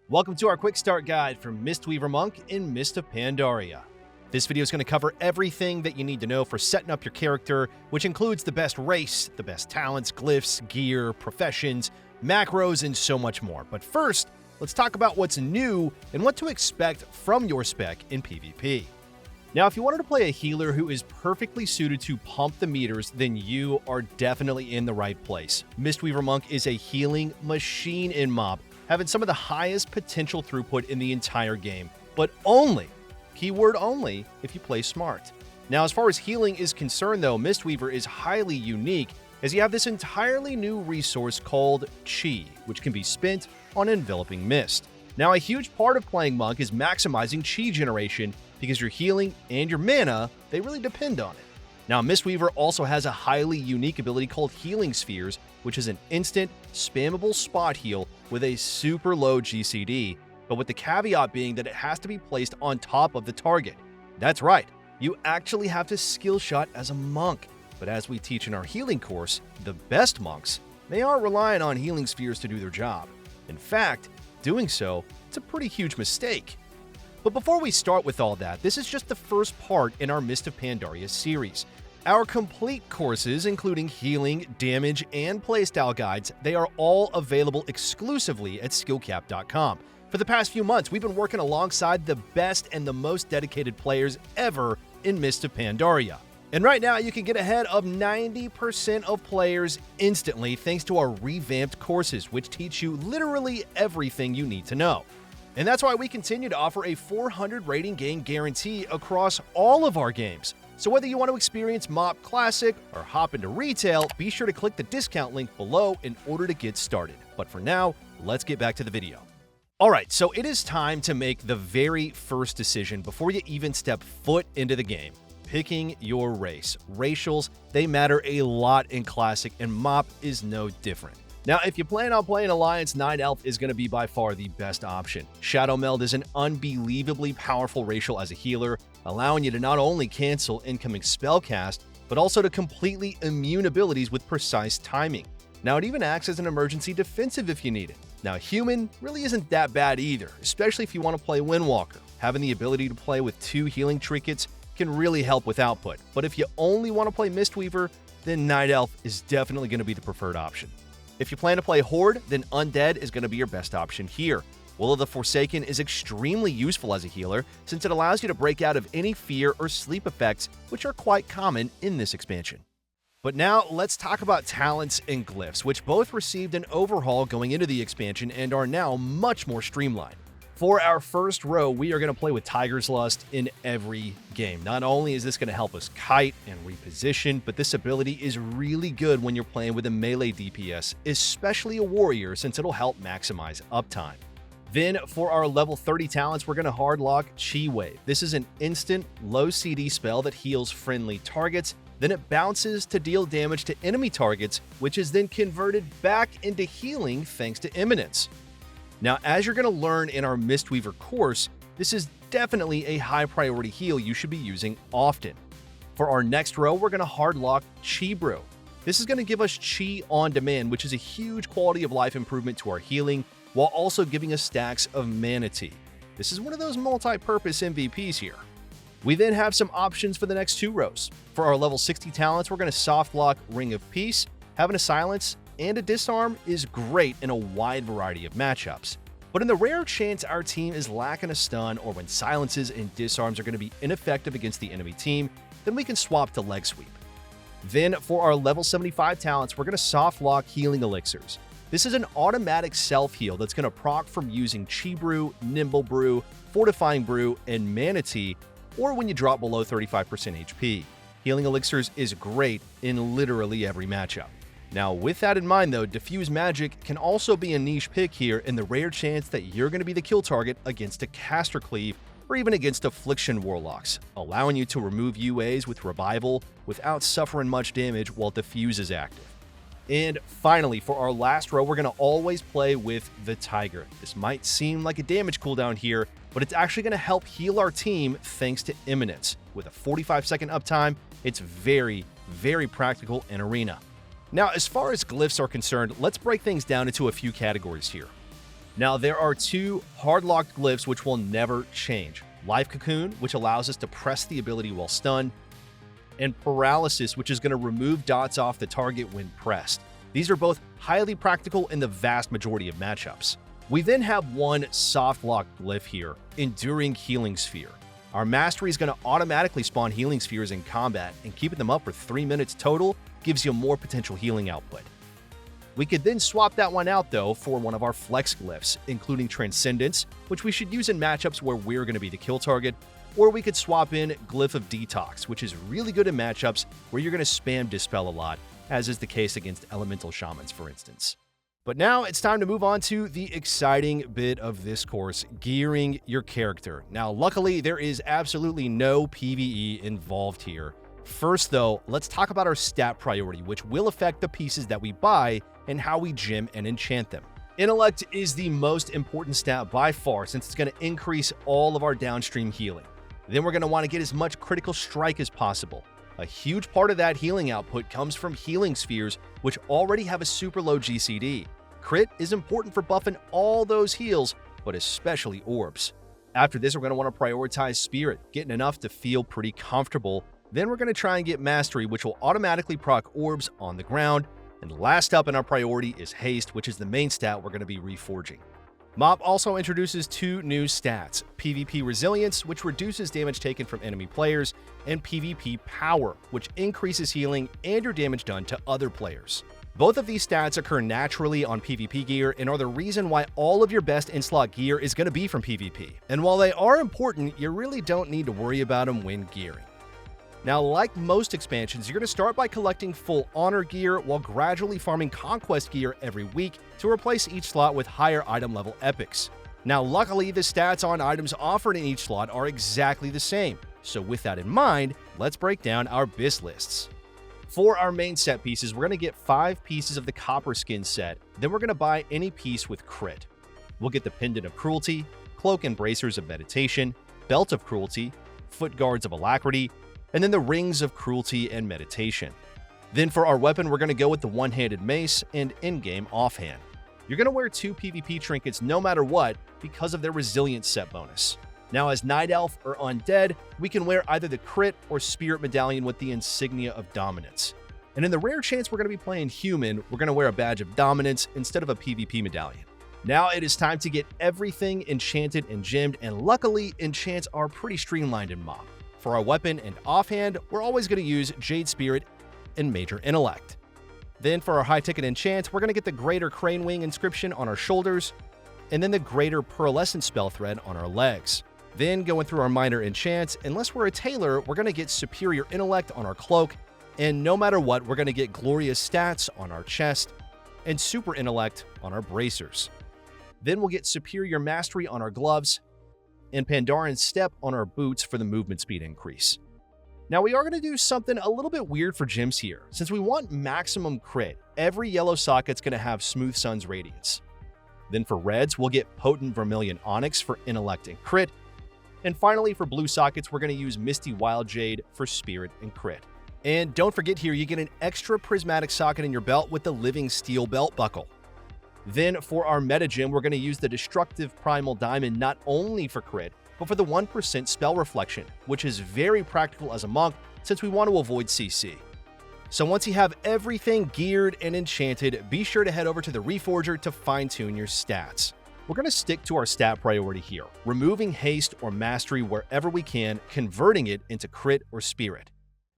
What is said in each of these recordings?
Welcome to our quick start guide for Mistweaver Monk in Mist of Pandaria. This video is going to cover everything that you need to know for setting up your character, which includes the best race, the best talents, glyphs, gear, professions, macros, and so much more. But first, let's talk about what's new and what to expect from your spec in PvP. Now, if you wanted to play a healer who is perfectly suited to pump the meters, then you are definitely in the right place. Mistweaver Monk is a healing machine in MoB, having some of the highest potential throughput in the entire game, but only, keyword only, if you play smart. Now, as far as healing is concerned though, Mistweaver is highly unique as you have this entirely new resource called Chi, which can be spent on enveloping mist. Now, a huge part of playing Monk is maximizing Chi generation because your healing and your mana, they really depend on it. Now, Mistweaver also has a highly unique ability called Healing Spheres, which is an instant, spammable spot heal with a super low GCD, but with the caveat being that it has to be placed on top of the target. That's right, you actually have to skill shot as a monk, but as we teach in our healing course, the best monks, they aren't relying on Healing Spheres to do their job. In fact, doing so, it's a pretty huge mistake. But before we start with all that, this is just the first part in our Mist of Pandaria series. Our complete courses, including healing, damage, and playstyle guides, they are all available exclusively at skillcap.com. For the past few months, we've been working alongside the best and the most dedicated players ever in Mist of Pandaria. And right now, you can get ahead of 90% of players instantly thanks to our revamped courses, which teach you literally everything you need to know. And that's why we continue to offer a 400 rating gain guarantee across all of our games. So whether you want to experience MoB Classic or hop into retail, be sure to click the discount link below in order to get started. But for now, let's get back to the video. Alright, so it is time to make the very first decision before you even step foot into the game. Picking your race. Racials, they matter a lot in Classic, and MoB is no different. Now, if you plan on playing Alliance, Night Elf is going to be by far the best option. Shadow Meld is an unbelievably powerful racial as a healer, allowing you to not only cancel incoming spell cast, but also to completely immune abilities with precise timing. Now, it even acts as an emergency defensive if you need it. Now, Human really isn't that bad either, especially if you want to play Windwalker. Having the ability to play with 2 healing trinkets can really help with output, but if you only want to play Mistweaver, then Night Elf is definitely going to be the preferred option. If you plan to play Horde, then Undead is going to be your best option here. Will of the Forsaken is extremely useful as a healer, since it allows you to break out of any fear or sleep effects, which are quite common in this expansion. But now, let's talk about talents and glyphs, which both received an overhaul going into the expansion and are now much more streamlined. For our first row, we are going to play with Tiger's Lust in every game. Not only is this going to help us kite and reposition, but this ability is really good when you're playing with a melee DPS, especially a warrior, since it'll help maximize uptime. Then, for our level 30 talents, we're going to hardlock Chi Wave. This is an instant, low CD spell that heals friendly targets, then it bounces to deal damage to enemy targets, which is then converted back into healing thanks to Imminence. Now, as you're going to learn in our Mistweaver course, this is definitely a high priority heal you should be using often. For our next row, we're going to hardlock Chi Brew. This is going to give us Chi on demand, which is a huge quality of life improvement to our healing, while also giving us stacks of Mana Tea. This is one of those multi-purpose MVPs here. We then have some options for the next 2 rows. For our level 60 talents, we're going to softlock Ring of Peace. Having a silence and a disarm is great in a wide variety of matchups. But in the rare chance our team is lacking a stun or when silences and disarms are going to be ineffective against the enemy team, then we can swap to Leg Sweep. Then for our level 75 talents, we're going to softlock Healing Elixirs. This is an automatic self-heal that's going to proc from using Chi Brew, Nimble Brew, Fortifying Brew, and Mana Tea, or when you drop below 35% HP. Healing Elixirs is great in literally every matchup. Now, with that in mind though, Diffuse Magic can also be a niche pick here in the rare chance that you're going to be the kill target against a Caster Cleave or even against Affliction Warlocks, allowing you to remove UAs with Revival without suffering much damage while Diffuse is active. And finally, for our last row, we're going to always play with the Tiger. This might seem like a damage cooldown here, but it's actually going to help heal our team thanks to Imminence. With a 45-second uptime, it's very, very practical in Arena. Now, as far as glyphs are concerned, let's break things down into a few categories here. Now, there are two hard-locked glyphs which will never change. Life Cocoon, which allows us to press the ability while stunned, and Paralysis, which is going to remove dots off the target when pressed. These are both highly practical in the vast majority of matchups. We then have one soft-locked glyph here, Enduring Healing Sphere. Our Mastery is going to automatically spawn healing spheres in combat, and keeping them up for 3 minutes total gives you more potential healing output. We could then swap that one out, though, for one of our flex glyphs, including Transcendence, which we should use in matchups where we're going to be the kill target, or we could swap in Glyph of Detox, which is really good in matchups where you're going to spam Dispel a lot, as is the case against Elemental Shamans, for instance. But now it's time to move on to the exciting bit of this course, gearing your character. Now, luckily, there is absolutely no PvE involved here. First, though, let's talk about our stat priority, which will affect the pieces that we buy and how we gem and enchant them. Intellect is the most important stat by far, since it's going to increase all of our downstream healing. Then we're going to want to get as much critical strike as possible. A huge part of that healing output comes from healing spheres, which already have a super low GCD. Crit is important for buffing all those heals, but especially orbs. After this, we're going to want to prioritize Spirit, getting enough to feel pretty comfortable. Then we're going to try and get Mastery, which will automatically proc orbs on the ground. And last up in our priority is Haste, which is the main stat we're going to be reforging. Mob also introduces two new stats, PvP Resilience, which reduces damage taken from enemy players, and PvP Power, which increases healing and your damage done to other players. Both of these stats occur naturally on PvP gear and are the reason why all of your best in-slot gear is going to be from PvP. And while they are important, you really don't need to worry about them when gearing. Now, like most expansions, you're going to start by collecting full Honor gear while gradually farming Conquest gear every week to replace each slot with higher item level epics. Now, luckily, the stats on items offered in each slot are exactly the same. So with that in mind, let's break down our BIS lists. For our main set pieces, we're going to get 5 pieces of the Copper Skin set, then we're going to buy any piece with crit. We'll get the Pendant of Cruelty, Cloak and Bracers of Meditation, Belt of Cruelty, Foot Guards of Alacrity, and then the Rings of Cruelty and Meditation. Then for our weapon, we're going to go with the One-Handed Mace and in-game Offhand. You're going to wear 2 PvP trinkets no matter what because of their Resilience set bonus. Now, as Night Elf or Undead, we can wear either the Crit or Spirit Medallion with the Insignia of Dominance. And in the rare chance we're going to be playing Human, we're going to wear a Badge of Dominance instead of a PvP Medallion. Now it is time to get everything enchanted and gemmed, and luckily, enchants are pretty streamlined in Mob. For our weapon and offhand, we're always going to use Jade Spirit and Major Intellect. Then for our high-ticket enchants, we're going to get the Greater Crane Wing inscription on our shoulders, and then the Greater Pearlescent Spell Thread on our legs. Then going through our minor enchants, unless we're a tailor, we're going to get Superior Intellect on our cloak, and no matter what, we're going to get Glorious Stats on our chest, and Super Intellect on our bracers. Then we'll get Superior Mastery on our gloves, and Pandarian Step on our boots for the movement speed increase. Now we are going to do something a little bit weird for gems here. Since we want maximum crit, every yellow socket's going to have Smooth Sun's Radiance. Then for reds, we'll get Potent Vermilion Onyx for Intellect and Crit. And finally, for blue sockets, we're going to use Misty Wild Jade for Spirit and Crit. And don't forget here, you get an extra prismatic socket in your belt with the Living Steel Belt Buckle. Then for our meta gem, we're going to use the Destructive Primal Diamond not only for crit, but for the 1% spell reflection, which is very practical as a monk since we want to avoid CC. So once you have everything geared and enchanted, be sure to head over to the Reforger to fine-tune your stats. We're going to stick to our stat priority here, removing haste or mastery wherever we can, converting it into crit or spirit.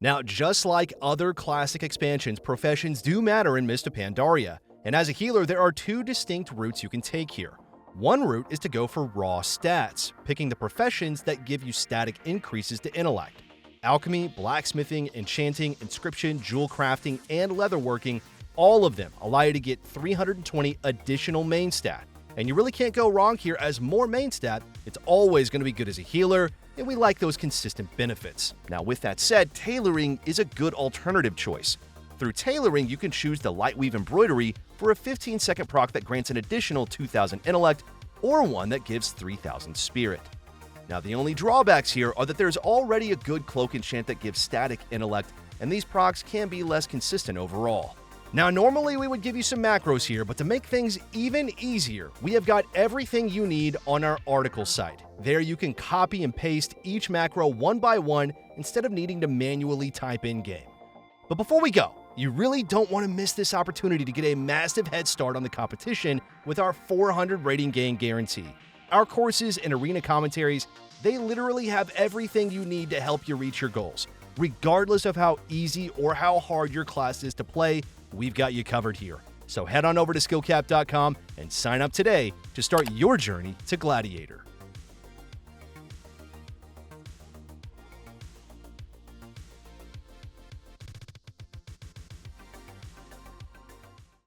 Now, just like other classic expansions, professions do matter in Mist of Pandaria, and as a healer, there are 2 distinct routes you can take here. One route is to go for raw stats, picking the professions that give you static increases to intellect. Alchemy, blacksmithing, enchanting, inscription, jewel crafting, and leatherworking, all of them allow you to get 320 additional main stat. And you really can't go wrong here, as more main stat, it's always going to be good as a healer, and we like those consistent benefits. Now with that said, tailoring is a good alternative choice. Through tailoring, you can choose the Lightweave Embroidery for a 15-second proc that grants an additional 2,000 intellect, or one that gives 3,000 spirit. Now the only drawbacks here are that there's already a good cloak enchant that gives static intellect, and these procs can be less consistent overall. Now, normally we would give you some macros here, but to make things even easier, we have got everything you need on our article site. There you can copy and paste each macro one by one instead of needing to manually type in-game. But before we go, you really don't want to miss this opportunity to get a massive head start on the competition with our 400 rating gain guarantee. Our courses and arena commentaries, they literally have everything you need to help you reach your goals. Regardless of how easy or how hard your class is to play, we've got you covered here. So head on over to skillcap.com and sign up today to start your journey to Gladiator.